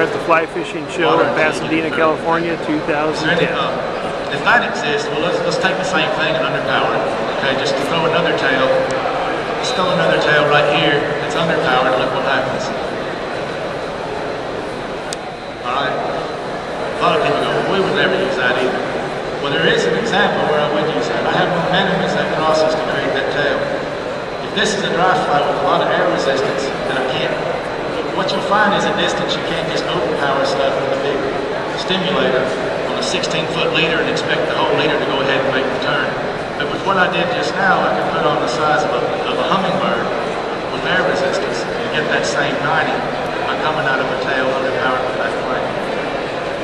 at the Fly Fishing Show in Pasadena, California, 2010. If that exists, well, let's take the same thing and underpower it. Okay, just to throw another tail. Let's throw another tail right here. It's underpowered. Look what happens. All right. A lot of people go, well, we would never use that either. Well, there is an example where I would use that. I have momentum as that crosses to create that tail. If this is a dry fly with a lot of air resistance, then I can't. What you'll find is at distance, you can't just overpower stuff with a big stimulator on a 16-foot leader and expect the whole leader to go ahead and make the turn. But with what I did just now, I can put on the size of a hummingbird with air resistance and get that same 90 by coming out of a tail underpowered with that plane.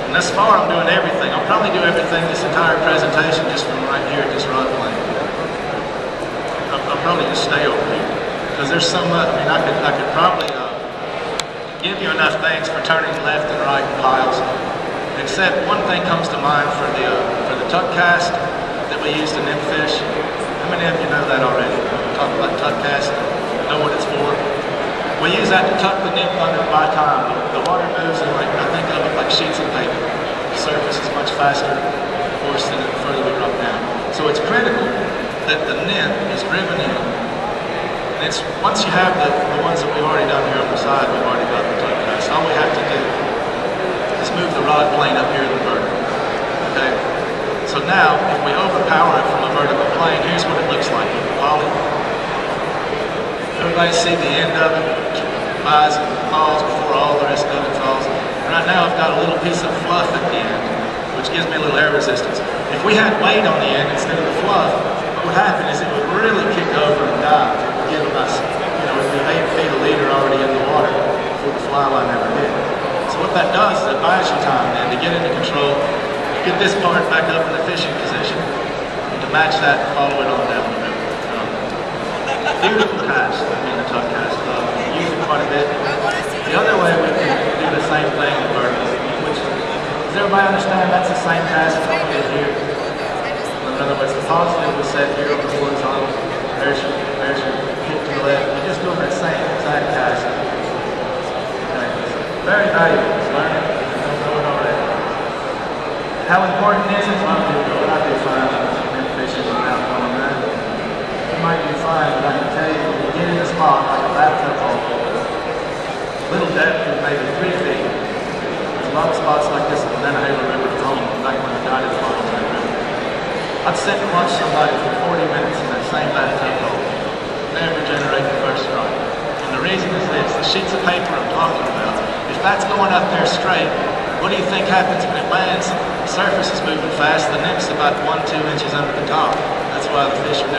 And thus far, I'm doing everything. I'll probably do everything this entire presentation just from right here at this rod plane. I'll probably just stay over here because there's so much. I mean, I could probably give you enough things for turning left and right in piles. Except one thing comes to mind for the tuck cast that we use to nymph fish. How many of you know that already? We talk about tuck cast, know what it's for. We use that to tuck the nymph under by time. The water moves in like, I think of it like sheets of paper. The surface is much faster, of course, than the further we drop down. So it's critical that the nymph is driven in. And it's once you have the ones that we've already done here on the side, we've already got the tuck cast. All we have to do is move the rod plane up here in the vertical. Okay? So now, if we overpower it from a vertical plane, here's what it looks like with the poly. Everybody see the end of it, rise and falls before all the rest of it falls. Right now I've got a little piece of fluff at the end, which gives me a little air resistance. If we had weight on the end instead of the fluff, what would happen is it would really kick over and dive. It would give us, you know, it would be 8 feet of leader already in the water before the fly line ever hit. So what that does is it buys you time then to get into control, get this part back up in the fishing position, and to match that and follow it on down the river. Beautiful cast, the tuck cast. Use it quite a bit. The other way we can do the same thing in vertical, which, does everybody understand that's the same cast as what we did here? In other words, the positive was set here on the horizontal. There's your kick to the left. We're just doing that same exact cast. Okay. Very valuable. Learn it. Don't know it already. How important is it? What I do find in fishing without knowing that. You might be fine, but I can tell you, when you get in a spot like a bathtub hole, little depth is maybe 3 feet. There's a lot of spots like this in the Nantahala River at home, back when I guided funnels in that river. I'd sit and watch somebody for 40 minutes in that same bathtub hole, never generate the first strike. And the reason is this, the sheets of paper I'm talking about, if that's going up there straight, what do you think happens when it lands? The surface is moving fast, the nymph's about 1-2 inches under the top. That's why the fish are